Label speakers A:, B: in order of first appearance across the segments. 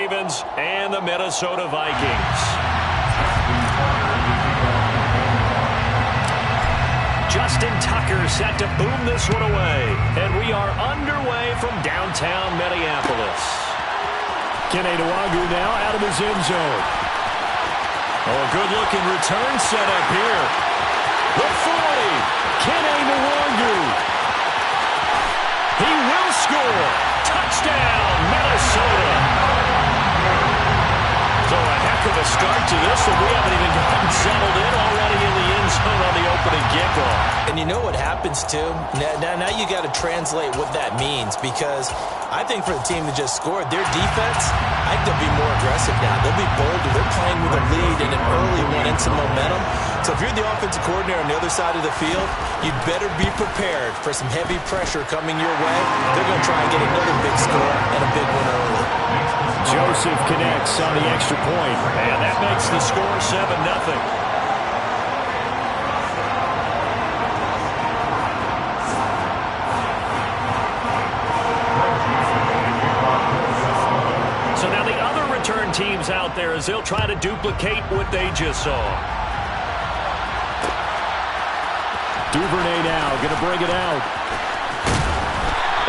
A: Ravens and the Minnesota Vikings. Justin Tucker set to boom this one away. And we are underway from downtown Minneapolis. Kene Nwangwu now out of his end zone. Oh, a good-looking return set up here. The 40, Kene Nwangwu. He will score. Touchdown, Minnesota. So a heck of a start to this one. We haven't even gotten settled in already in the end zone on the opening kickoff.
B: And you know what happens, too? Now you got to translate what that means, because I think for the team that just scored, their defense, I think they'll be more aggressive now. They'll be bolder. They're playing with a lead and an early one and some momentum. So if you're the offensive coordinator on the other side of the field, you'd better be prepared for some heavy pressure coming your way. They're going to try and get another big score and a big one early.
A: Joseph connects on the extra point, and that makes the score 7-0. Teams out there as they'll try to duplicate what they just saw. Duvernay now going to bring it out.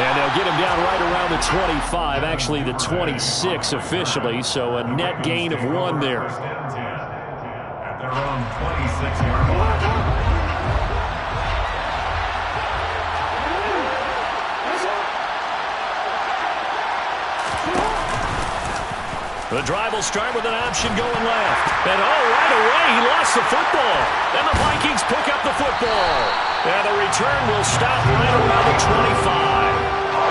A: And they'll get him down right around the 25, actually the 26 officially, so a net gain of 1 there.
C: At their own 26-yard line.
A: The drive will start with an option going left. And right away, he lost the football. And the Vikings pick up the football. And the return will stop right around the 25.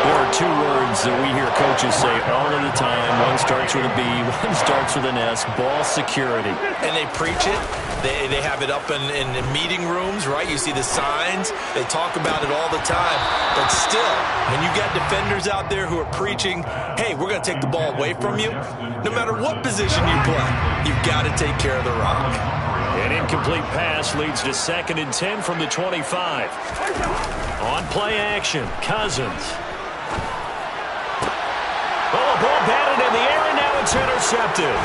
A: There are 2 words that we hear coaches say all of the time. One starts with a B, one starts with an S. Ball security.
B: And they preach it. They have it up in meeting rooms, right? You see the signs. They talk about it all the time. But still, when you got defenders out there who are preaching, hey, we're going to take the ball away from you, no matter what position you play, you've got to take care of the rock.
A: An incomplete pass leads to 2nd and 10 from the 25. On play action, Cousins. Oh, a ball batted in the air, and now it's intercepted.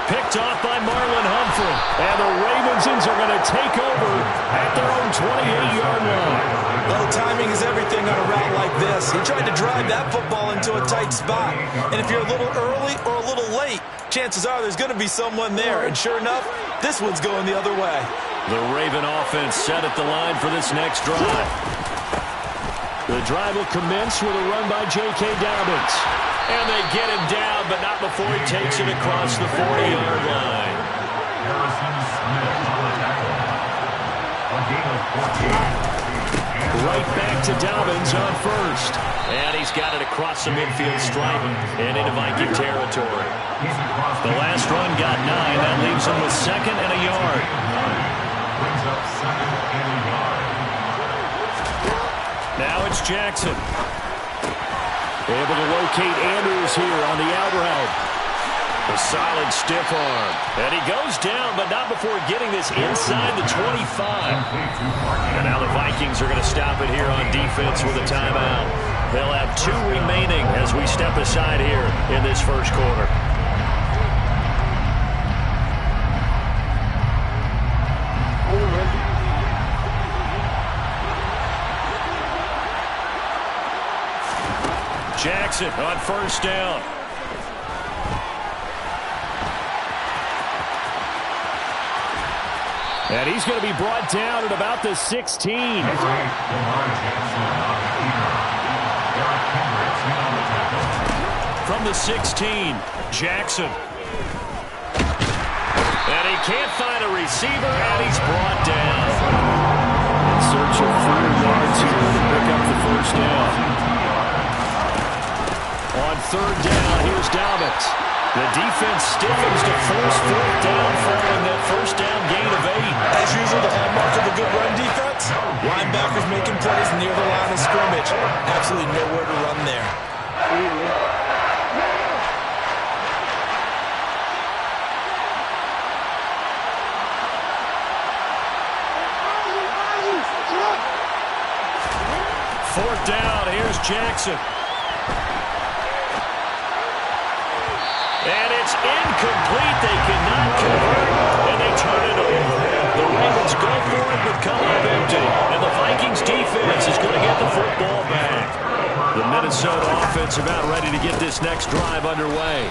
A: Picked off by Marlon Humphrey. And the Ravens are going to take over at their own 28-yard line.
B: Well, timing is everything on a route like this. He tried to drive that football into a tight spot. And if you're a little early or a little late, chances are there's going to be someone there. And sure enough, this one's going the other way.
A: The Raven offense set at the line for this next drive. The drive will commence with a run by J.K. Dobbins. And they get him down, but not before he takes it across the 40-yard line.
C: Harrison Smith on the tackle. A gain of 14.
A: Right back to Dobbins on first. And he's got it across the midfield stripe and into Viking territory. The last run got 9. That leaves him with 2nd and a yard.
C: Brings up 2nd and a yard.
A: Now it's Jackson. Able to locate Andrews here on the out route. A solid stiff arm. And he goes down, but not before getting this inside the 25. And now the Vikings are going to stop it here on defense with a timeout. They'll have 2 remaining as we step aside here in this first quarter. Jackson on first down. And he's going to be brought down at about the 16. From the 16, Jackson. And he can't find a receiver, and he's brought down. In search of 4 yards here to pick up the first down. On third down, here's Dobbins. The defense stiffens to force 4th down following that first down gain of 8.
B: As usual, the hallmark of a good run defense, linebackers making plays near the line of scrimmage. Absolutely nowhere to run there.
A: Fourth down, here's Jackson. And It's incomplete. They cannot convert, and they turn it over. The Ravens go for it, but come up empty. And the Vikings defense is going to get the football back. The Minnesota offense about ready to get this next drive underway.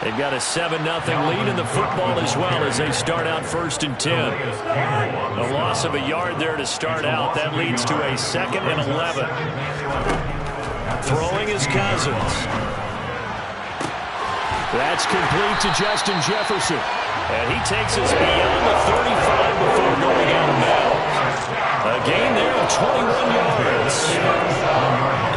A: They've got a 7-0 lead in the football as well as they start out 1st and 10. A loss of a yard there to start out. That leads to a 2nd and 11. Throwing is Cousins. That's complete to Justin Jefferson. And he takes us beyond the 35 before going out of bounds. A gain there of 21 yards.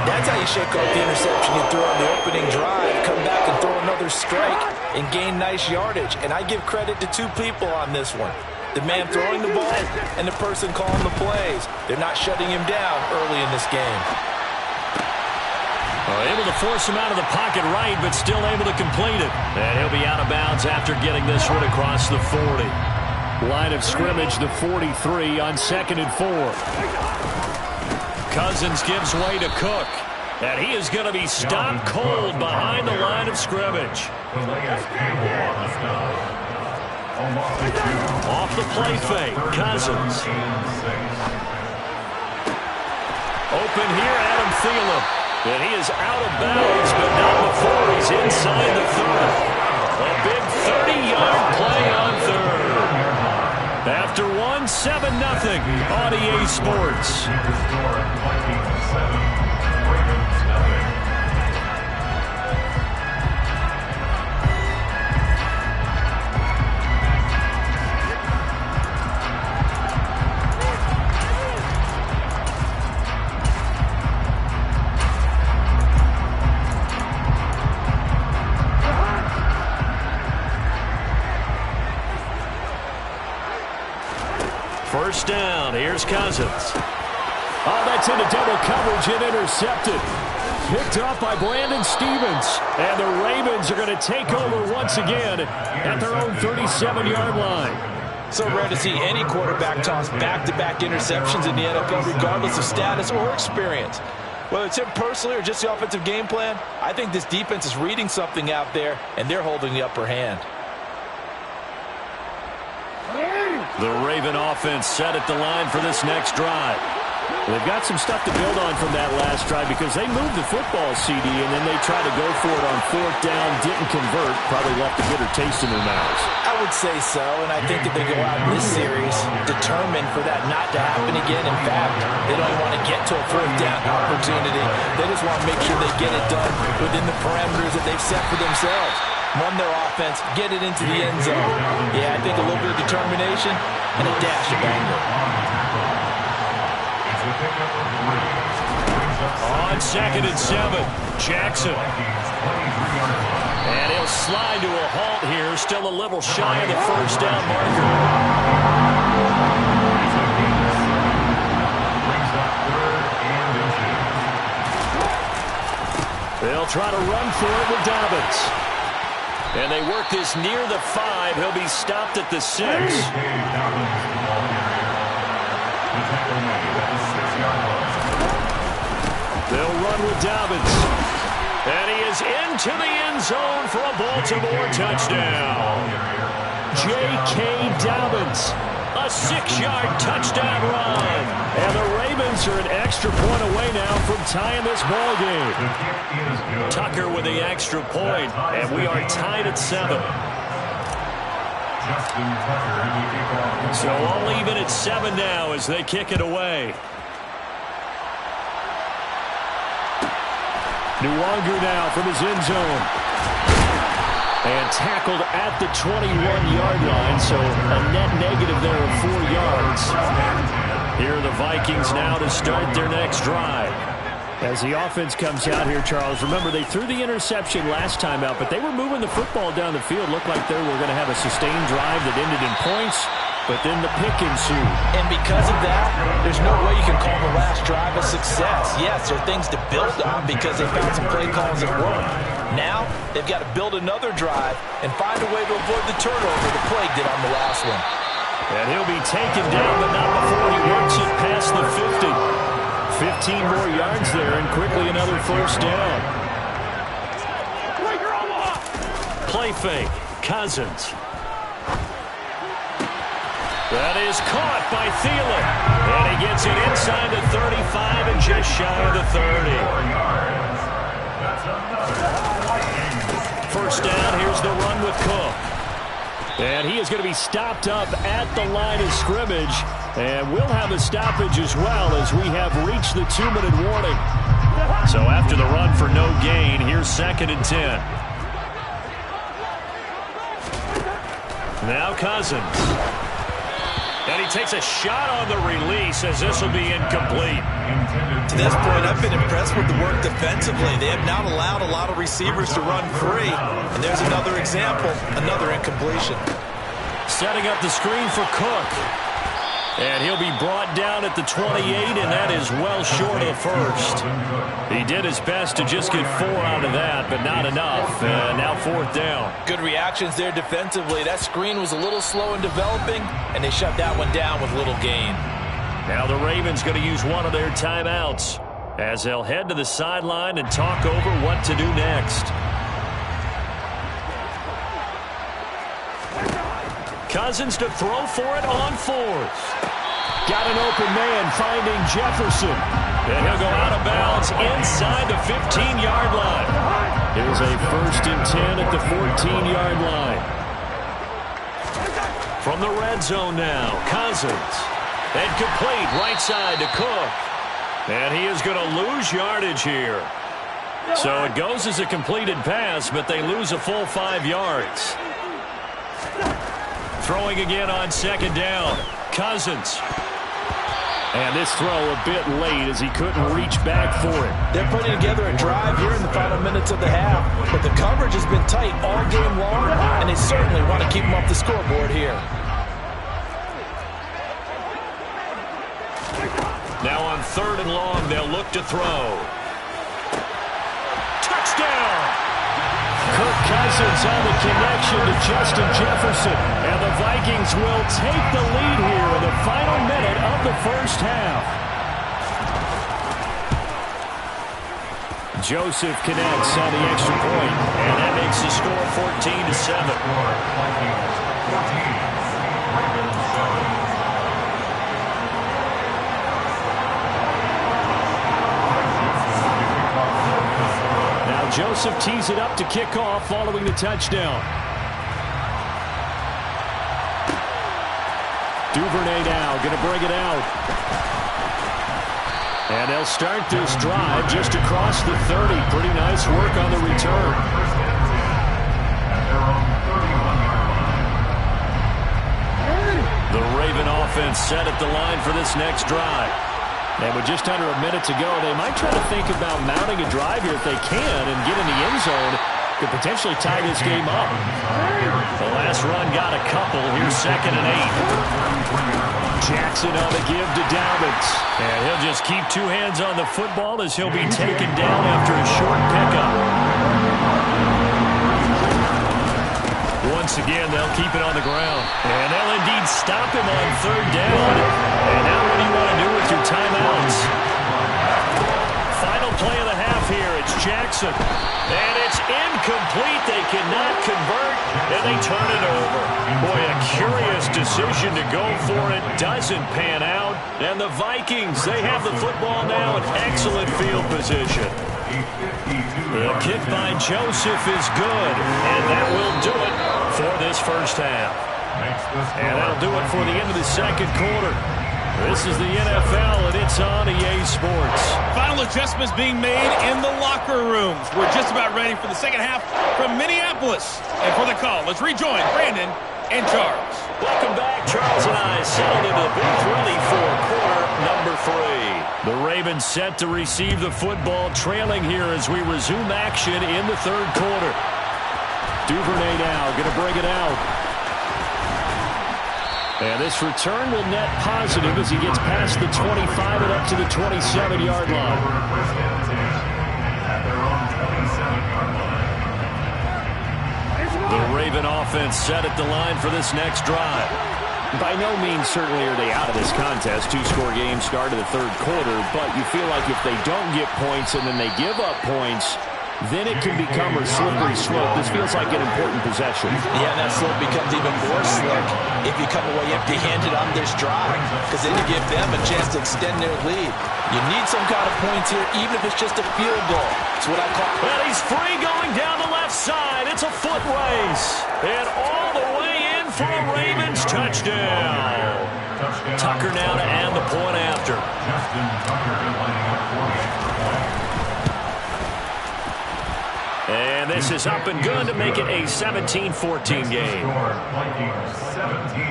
B: That's how you shake off the interception you threw on the opening drive, come back and throw another strike and gain nice yardage. And I give credit to two people on this one. The man throwing the ball and the person calling the plays. They're not shutting him down early in this game.
A: Able to force him out of the pocket right, but still able to complete it. And he'll be out of bounds after getting this one across the 40. Line of scrimmage, the 43 on 2nd and 4. Cousins gives way to Cook. And he is going to be stopped cold behind the line of scrimmage. Off the play fake, Cousins. Open here, Adam Thielen. And he is out of bounds, but not before he's inside the 30. A big 30-yard play on 3rd. After 1, 7-0 on EA Sports. First down, here's Cousins. Oh, that's into double coverage and intercepted. Picked up by Brandon Stephens. And the Ravens are going to take over once again at their own 37-yard line.
B: So rare to see any quarterback toss back-to-back interceptions in the NFL, regardless of status or experience. Whether it's him personally or just the offensive game plan, I think this defense is reading something out there, and they're holding the upper hand.
A: The Raven offense set at the line for this next drive. They've got some stuff to build on from that last drive because they moved the football, CD, and then they tried to go for it on 4th down, didn't convert, probably left a bitter taste in their mouths.
B: I would say so, and I think that they go out in this series determined for that not to happen again. In fact, they don't even want to get to a 4th down opportunity. They just want to make sure they get it done within the parameters that they've set for themselves. Run their offense, get it into the end zone. Yeah, I think a little bit of determination and a dash of anger.
A: On 2nd and 7, Jackson. And he'll slide to a halt here, still a little shy of the 1st down marker. They'll try to run for it with Dobbins. And they work this near the 5. He'll be stopped at the 6. They'll run with Dobbins. And he is into the end zone for a Baltimore touchdown. J.K. Dobbins, a 6-yard touchdown run. And the Ravens are an extra point away now from tying this ball game. Tucker with the extra point, and we are tied at 7. So all even at 7 now as they kick it away. Nwangu now from his end zone. And tackled at the 21-yard line, so a net negative there of 4 yards. Here are the Vikings now to start their next drive. As the offense comes out here, Charles, remember they threw the interception last time out, but they were moving the football down the field. Looked like they were going to have a sustained drive that ended in points, but then the pick ensued.
B: And because of that, there's no way you can call the last drive a success. Yes, there are things to build on because they found some play calls that work. Now, they've got to build another drive and find a way to avoid the turnover the plague did on the last one.
A: And he'll be taken down, but not before he works it past the 50. 15 more yards there, and quickly another 1st down. play fake. Cousins. That is caught by Thielen. And he gets it inside the 35 and just shy of the 30. First down, here's the run with Cook. And he is going to be stopped up at the line of scrimmage. And we'll have a stoppage as well as we have reached the 2-minute warning. So after the run for no gain, here's 2nd and 10. Now Cousins. And he takes a shot on the release as this will be incomplete.
B: To this point, I've been impressed with the work defensively. They have not allowed a lot of receivers to run free. And there's another example, another incompletion.
A: Setting up the screen for Cook. And he'll be brought down at the 28, and that is well short of the first. He did his best to just get 4 out of that, but not enough. And now 4th down.
B: Good reactions there defensively. That screen was a little slow in developing, and they shut that one down with little gain.
A: Now the Ravens going to use one of their timeouts as they'll head to the sideline and talk over what to do next. Cousins to throw for it on 4th. Got an open man finding Jefferson. And he'll go out of bounds inside the 15-yard line. Here's a 1st and 10 at the 14-yard line. From the red zone now, Cousins. And complete right side to Cook. And he is going to lose yardage here. So it goes as a completed pass, but they lose a full 5 yards. Throwing again on 2nd down. Cousins. And this throw a bit late as he couldn't reach back for it.
B: They're putting together a drive here in the final minutes of the half, but the coverage has been tight all game long, and they certainly want to keep them off the scoreboard here.
A: Now on 3rd and long, they'll look to throw. Touchdown! Kirk Cousins on the connection to Justin Jefferson. And the Vikings will take the lead here in the final minute of the first half. Joseph connects on the extra point, and that makes the score 14-7. Joseph tees it up to kick off following the touchdown. Duvernay now going to bring it out. And they'll start this drive just across the 30. Pretty nice work on the return. The Raven offense set at the line for this next drive. And with just under a minute to go, they might try to think about mounting a drive here if they can and get in the end zone to potentially tie this game up. The last run got a couple. Here's 2nd and 8. Jackson on the give to Dobbins. And he'll just keep 2 hands on the football as he'll be taken down after a short pickup. Once again, they'll keep it on the ground. And they'll indeed stop him on 3rd down. And now what do you want to do with your timeouts? Final play of the half here. It's Jackson. And it's incomplete. They cannot convert, and they turn it over. Boy, a curious decision to go for it. Doesn't pan out. And the Vikings, they have the football now in excellent field position. The kick by Joseph is good, and that will do it for this first half. And that'll do it for the end of the second quarter. This is the NFL, and it's on EA Sports.
D: Final adjustments being made in the locker rooms. We're just about ready for the second half from Minneapolis. And for the call, let's rejoin Brandon and Charles.
A: Welcome back. Charles and I settled into the booth ready for quarter number 3. The Ravens set to receive the football, trailing here as we resume action in the third quarter. Duvernay now going to bring it out. And this return will net positive as he gets past the 25 and up to the 27-yard line. The Raven offense set at the line for this next drive. By no means certainly are they out of this contest. 2-score game start of the third quarter, but you feel like if they don't get points and then they give up points, then it can become a slippery slope. This feels like an important possession.
B: Yeah, and that slope becomes even more slick if you come away empty-handed on this drive, because then you give them a chance to extend their lead. You need some kind of points here, even if it's just a field goal. It's what I call it.
A: Well, he's free going down the left side. It's a foot race. And all the way in for a Ravens touchdown. Tucker now to add the point after.
C: Justin Tucker lining up for the extra point.
A: And this is up and good to make it a 17-14 game.
C: Vikings 17,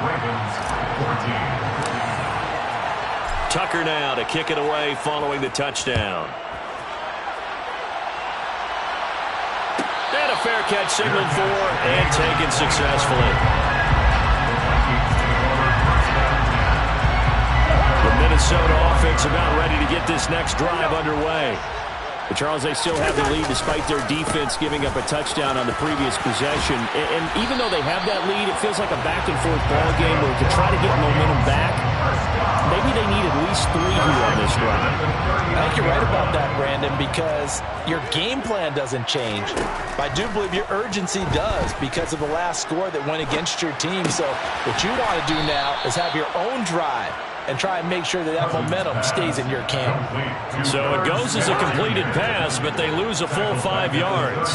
C: Ravens 14.
A: Tucker now to kick it away following the touchdown. And a fair catch signaled for and taken successfully. The Minnesota offense about ready to get this next drive underway. But Charles, they still have the lead despite their defense giving up a touchdown on the previous possession. And even though they have that lead, it feels like a back-and-forth ball game where to try to get momentum back, maybe they need at least 3 here on this drive.
B: I think you're right about that, Brandon, because your game plan doesn't change. But I do believe your urgency does because of the last score that went against your team. So what you want to do now is have your own drive and try and make sure that that momentum stays in your camp.
A: So it goes as a completed pass, but they lose a full 5 yards.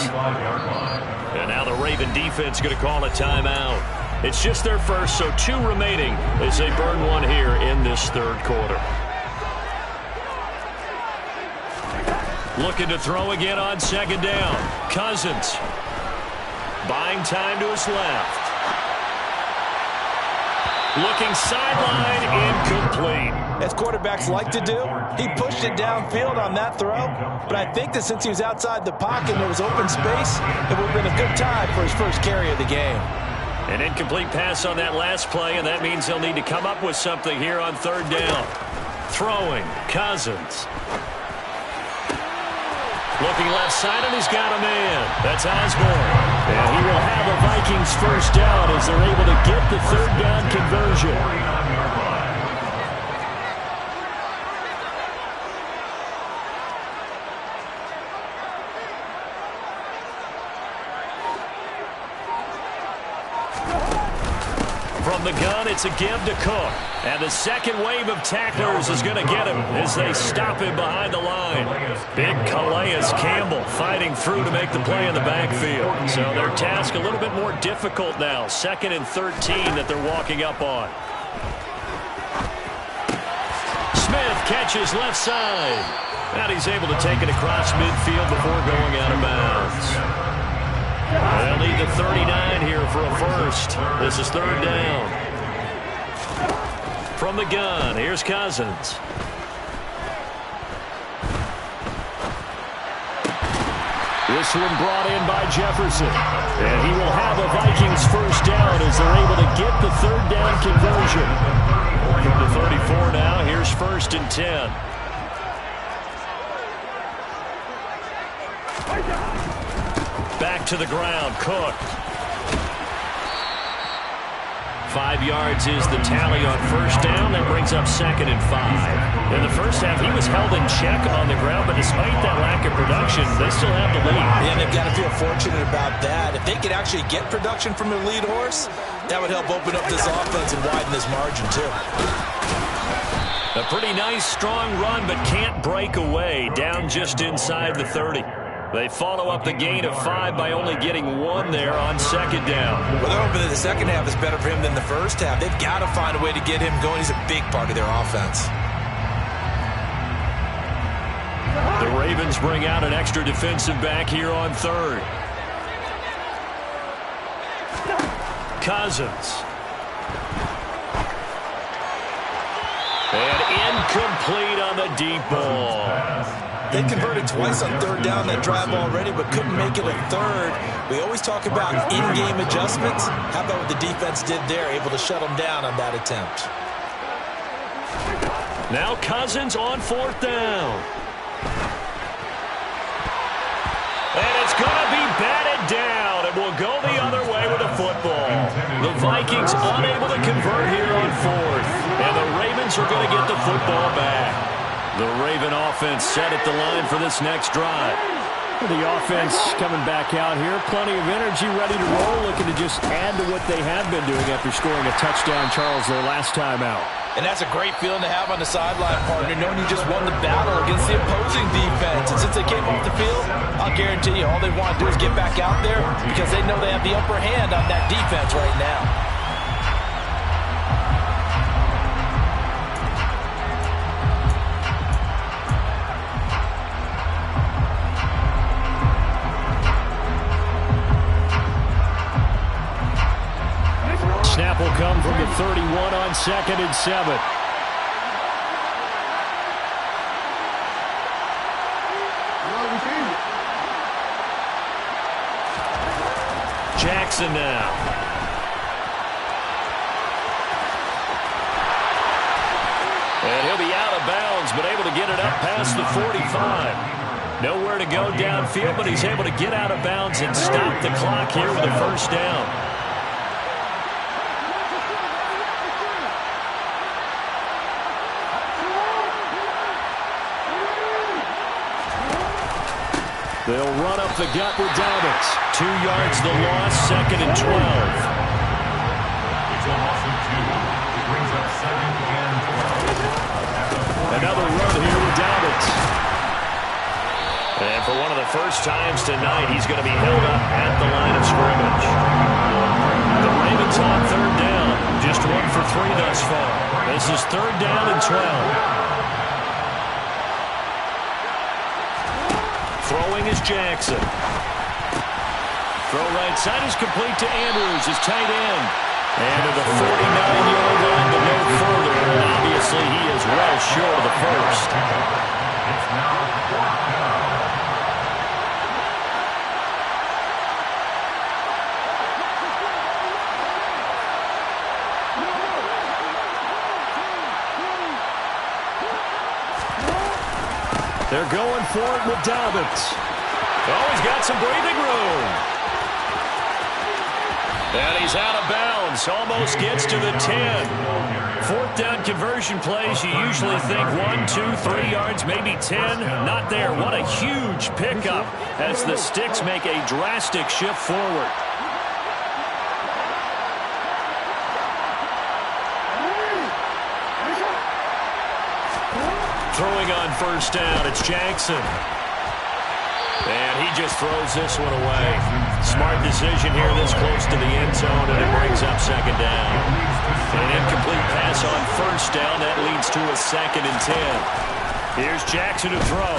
A: And now the Raven defense going to call a timeout. It's just their first, so 2 remaining as they burn one here in this third quarter. Looking to throw again on second down. Cousins buying time to his left. Looking sideline, incomplete.
B: As quarterbacks like to do, he pushed it downfield on that throw. But I think that since he was outside the pocket and there was open space, it would have been a good time for his first carry of the game.
A: An incomplete pass on that last play, and that means they'll need to come up with something here on third down. Throwing, Cousins. Looking left side, and he's got a man. That's Osborne. And he will have a Vikings first down as they're able to get the third down conversion. From the gun, it's a give to Cook. And the second wave of tacklers is going to get him as they stop him behind the line. Big Calais Campbell fighting through to make the play in the backfield. So their task a little bit more difficult now. 2nd and 13 that they're walking up on. Smith catches left side. And he's able to take it across midfield before going out of bounds. They'll need the 39 here for a first. This is third down. From the gun, here's Cousins. This one brought in by Jefferson. And he will have a Vikings first down as they're able to get the third down conversion. From the 34 now, here's 1st and 10. Back to the ground, Cook. 5 yards is the tally on first down. That brings up 2nd and 5. In the first half, he was held in check on the ground, but despite that lack of production, they still have the lead.
B: And they've got to feel fortunate about that. If they could actually get production from their lead horse, that would help open up this offense and widen this margin, too.
A: A pretty nice, strong run, but can't break away. Down just inside the 30. They follow up the gain of 5 by only getting 1 there on second down.
B: Well, they're hoping that the second half is better for him than the first half. They've got to find a way to get him going. He's a big part of their offense.
A: The Ravens bring out an extra defensive back here on third. Cousins. And incomplete on the deep ball.
B: They converted twice on third down that drive already, but couldn't make it a third. We always talk about in-game adjustments. How about what the defense did there, able to shut them down on that attempt?
A: Now Cousins on 4th down. And it's going to be batted down. It will go the other way with a football. The Vikings unable to convert here on 4th. And the Ravens are going to get the football back. The Raven offense set at the line for this next drive. The offense coming back out here. Plenty of energy, ready to roll, looking to just add to what they have been doing after scoring a touchdown, Charles, their last time out.
B: And that's a great feeling to have on the sideline, partner, knowing you just won the battle against the opposing defense. And since they came off the field, I'll guarantee you all they want to do is get back out there because they know they have the upper hand on that defense right now.
A: Snap will come from the 31 on 2nd and 7. Jackson now. And he'll be out of bounds, but able to get it up past the 45. Nowhere to go downfield, but he's able to get out of bounds and stop the clock here with a first down. They'll run up the gut with Dobbins. 2 yards the loss, 2nd and 12.
C: It's a loss of 2. It brings up 2nd and 12.
A: Another run here with Dobbins. And for one of the first times tonight, he's going to be held up at the line of scrimmage. The Ravens on 3rd down. Just 1 for 3 thus far. This is 3rd down and 12. Throwing is Jackson. Throw right side is complete to Andrews, his tight end. And to the 49-yard line, but no further. And obviously, he is well short of the first.
C: It's now 4th down.
A: They're going for it with Dobbins. Oh, he's got some breathing room. And he's out of bounds. Almost gets to the 10. 4th down conversion plays, you usually think 1, 2, 3 yards, maybe 10. Not there. What a huge pickup as the Sticks make a drastic shift forward. Throwing on first down, it's Jackson. And he just throws this one away. Smart decision here this close to the end zone, and it brings up 2nd down. An incomplete pass on first down. That leads to a 2nd and 10. Here's Jackson to throw.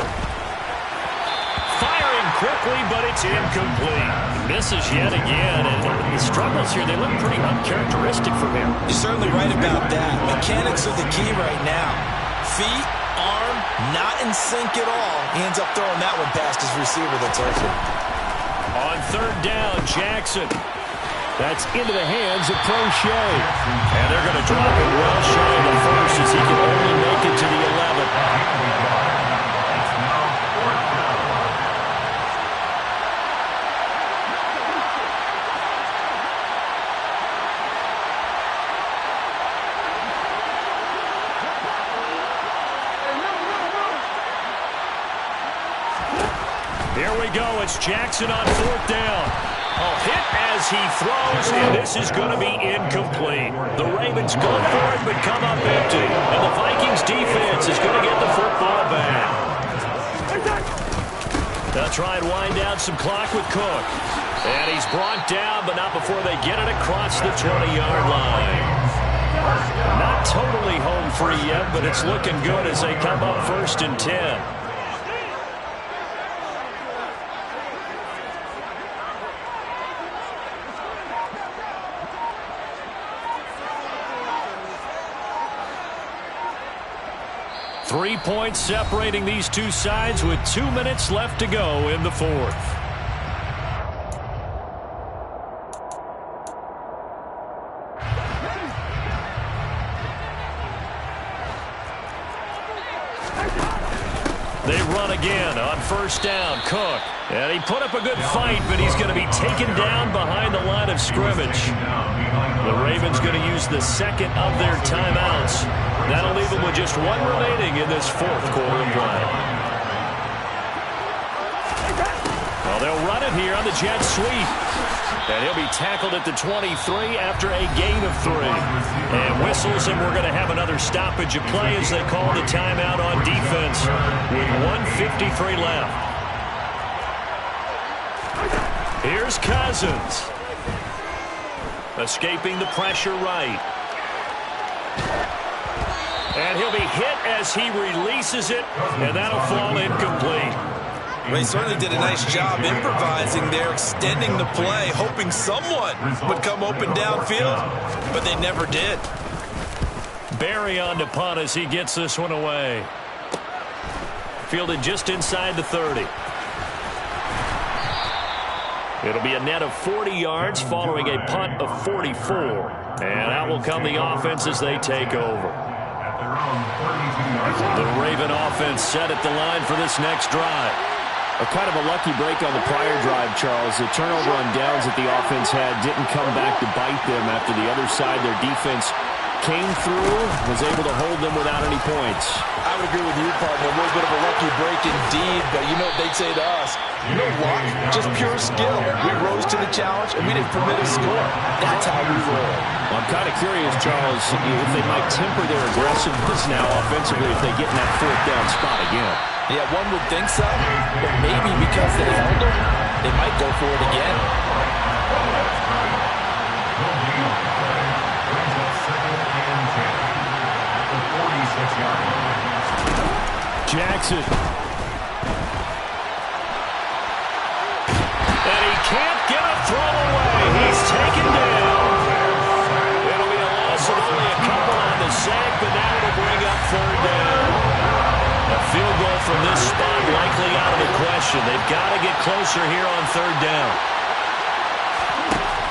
A: Firing quickly, but it's incomplete. Misses yet again, and the struggles here, they look pretty uncharacteristic for him.
B: You're certainly right about that. Mechanics are the key right now. Feet, arm, not in sync at all. He ends up throwing that one past his receiver that's open.
A: On 3rd down, Jackson. That's into the hands of Prochet. And they're going to drop him well shy of the first as he can only make it to the 11.
C: It's now 4th down.
A: Here we go. It's Jackson on 4th down. Oh, hit as he throws, and this is going to be incomplete. The Ravens go for it, but come up empty. And the Vikings defense is going to get the football back. They'll try and wind down some clock with Cook. And he's brought down, but not before they get it across the 20-yard line. Not totally home free yet, but it's looking good as they come up 1st and 10. Three points separating these two sides with 2 minutes left to go in the 4th. They run again on 1st down. Cook. And he put up a good fight, but he's going to be taken down behind the line of scrimmage. The Ravens going to use the 2nd of their timeouts. That'll leave them with just 1 remaining in this 4th quarter of play. they'll run it here on the jet sweep. And he'll be tackled at the 23 after a gain of 3. And whistles, and we're going to have another stoppage of play as they call the timeout on defense with 1:53 left. Here's Cousins. Escaping the pressure right. And he'll be hit as he releases it, and that'll fall incomplete.
B: They certainly did a nice job improvising there, extending the play, hoping someone would come open downfield, but they never did.
A: Barry on to punt as he gets this one away. Fielded just inside the 30. It'll be a net of 40 yards following a punt of 44. And out will come the offense as they take over. The Raven offense set at the line for this next drive.
E: A kind of a lucky break on the prior drive, Charles. The turnover on downs that the offense had didn't come back to bite them after the other side. Their defense came through, was able to hold them without any points.
B: I would agree with you, partner. A little bit of a lucky break indeed, but you know what they'd say to us? No luck, just pure skill. We rose to the challenge, and we didn't permit a score. That's how we roll.
E: Well, I'm kind of curious, Charles, if they might temper their aggressiveness now offensively if they get in that 4th down spot again.
B: Yeah, one would think so, but maybe because they held them, they might go for it again.
A: Jackson. And he can't get a throw away. He's taken down. It'll be a loss of only a couple on the sack, but now it'll bring up 3rd down. A field goal from this spot likely out of the question. They've got to get closer here on 3rd down.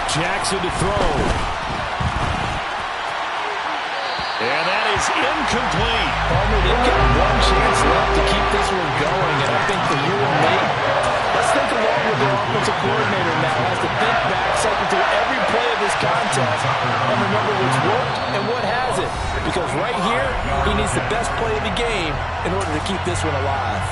A: Jackson to throw. And that is incomplete.
B: Palmer, they've got one chance left to keep this one going, and I think for you and me, let's think along with their offensive coordinator now as to think back, cycle through every play of this contest, and remember what's worked and what hasn't. Because right here, he needs the best play of the game in order to keep this one alive.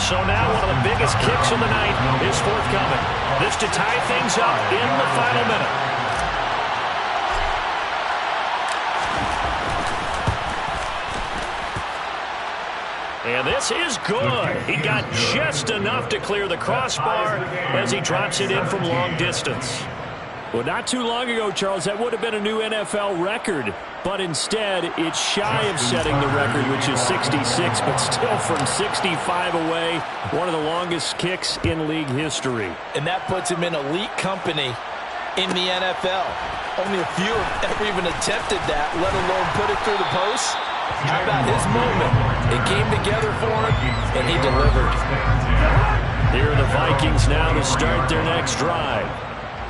A: So now one of the biggest kicks of the night is forthcoming. This to tie things up in the final minute. And this is good. He got just enough to clear the crossbar as he drops it in from long distance.
E: Well, not too long ago, Charles, that would have been a new NFL record. But instead, it's shy of setting the record, which is 66, but still from 65 away, one of the longest kicks in league history.
B: And that puts him in elite company in the NFL. Only a few have ever even attempted that, let alone put it through the post. How about his moment? It came together for him, and he delivered.
A: Here are the Vikings now to start their next drive.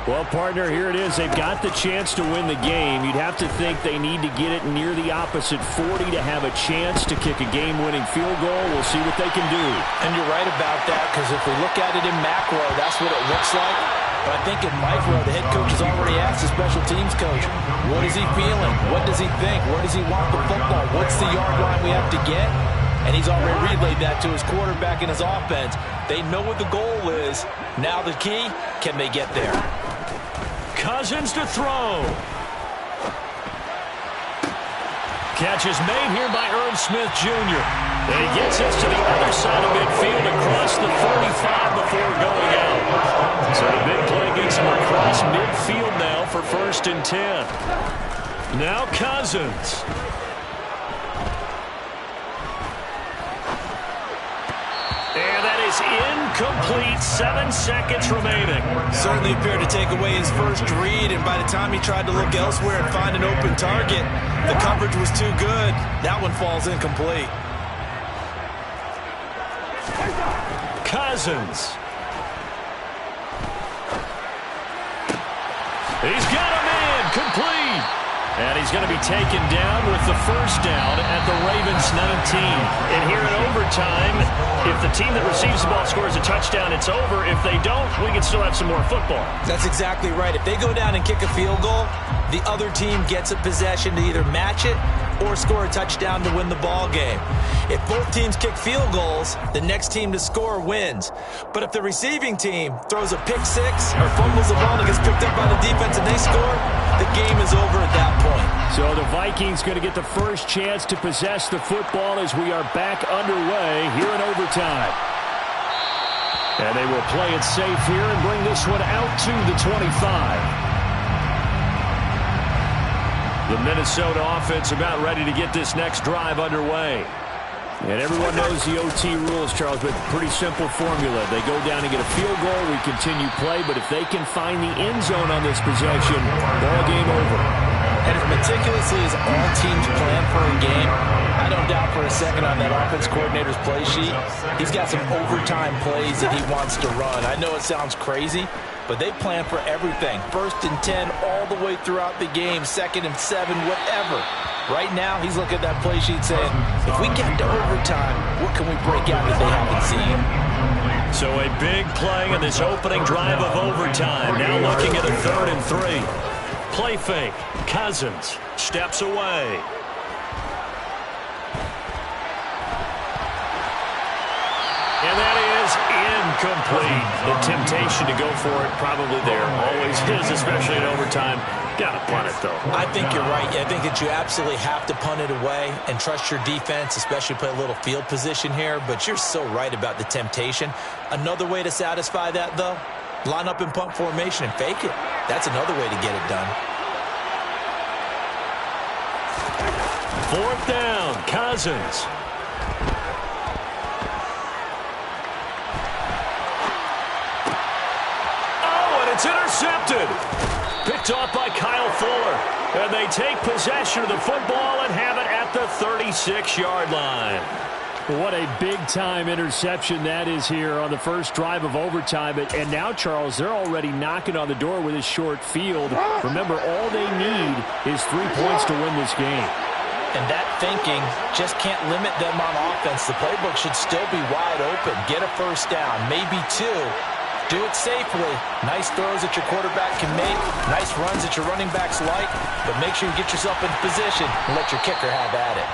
E: Well, partner, here it is. They've got the chance to win the game. You'd have to think they need to get it near the opposite 40 to have a chance to kick a game-winning field goal. We'll see what they can do.
B: And you're right about that, because if we look at it in macro, that's what it looks like. But I think in micro, the head coach has already asked the special teams coach, what is he feeling? What does he think? Where does he want the football? What's the yard line we have to get? And he's already relayed that to his quarterback and his offense. They know what the goal is. Now the key, can they get there?
A: Cousins to throw. Catch is made here by Irv Smith Jr. And he gets us to the other side of midfield across the 45 before going out. So the big play gets him across midfield now for 1st and 10. Now Cousins. And that is incomplete. 7 seconds remaining.
B: Certainly appeared to take away his first read, and by the time he tried to look elsewhere and find an open target, the coverage was too good. That one falls incomplete.
A: Cousins. He's got a man. Complete. And he's going to be taken down with the 1st down at the Ravens 19. And here in overtime, if the team that receives the ball scores a touchdown, it's over. If they don't, we can still have some more football.
B: That's exactly right. If they go down and kick a field goal, the other team gets a possession to either match it or score a touchdown to win the ball game. If both teams kick field goals, the next team to score wins. But if the receiving team throws a pick six or fumbles the ball and gets picked up by the defense and they score, the game is over at that point.
E: So the Vikings going to get the first chance to possess the football as we are back underway here in overtime. And they will play it safe here and bring this one out to the 25. The Minnesota offense about ready to get this next drive underway. And everyone knows the OT rules, Charles, but pretty simple formula. They go down and get a field goal, we continue play, but if they can find the end zone on this possession, ball game over.
B: And as meticulously as all teams plan for a game, I don't doubt for a second on that offense coordinator's play sheet, he's got some overtime plays that he wants to run. I know it sounds crazy, but they plan for everything. 1st and 10 all the way throughout the game, 2nd and 7, whatever. Right now, he's looking at that play sheet saying, if we get to overtime, what can we break out that they haven't seen?
A: So a big play in this opening drive of overtime. Now looking at a 3rd and 3. Play fake. Cousins steps away. And that is incomplete. The temptation to go for it probably there. Always is, especially in overtime. Got to punt it, though.
B: I think you're right. I think that you absolutely have to punt it away and trust your defense, especially play a little field position here. But you're so right about the temptation. Another way to satisfy that, though, line up in punt formation and fake it. That's another way to get it done.
A: 4th down, Cousins. Oh, and it's intercepted. Picked off by Kyle Fuller. And they take possession of the football and have it at the 36-yard line.
E: What a big-time interception that is here on the first drive of overtime. And now, Charles, they're already knocking on the door with a short field. Remember, all they need is 3 points to win this game.
B: And that thinking just can't limit them on offense. The playbook should still be wide open. Get a first down, maybe 2. Do it safely. Nice throws that your quarterback can make. Nice runs that your running backs like. But make sure you get yourself in position and let your kicker have at it.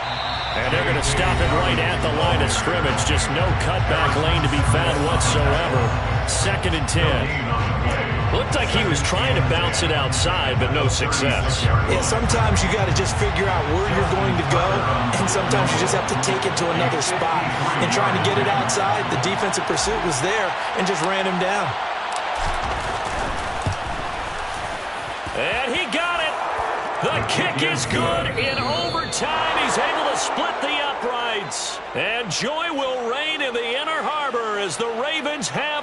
A: And they're going to stop it right at the line of scrimmage. Just no cutback lane to be found whatsoever. 2nd and 10. Looked like he was trying to bounce it outside, but no success.
B: Yeah, sometimes you got to just figure out where you're going to go, and sometimes you just have to take it to another spot. And trying to get it outside, the defensive pursuit was there and just ran him down.
A: And he got it. The kick is good in overtime. He's able to split the uprights. And joy will reign in the Inner Harbor as the Ravens have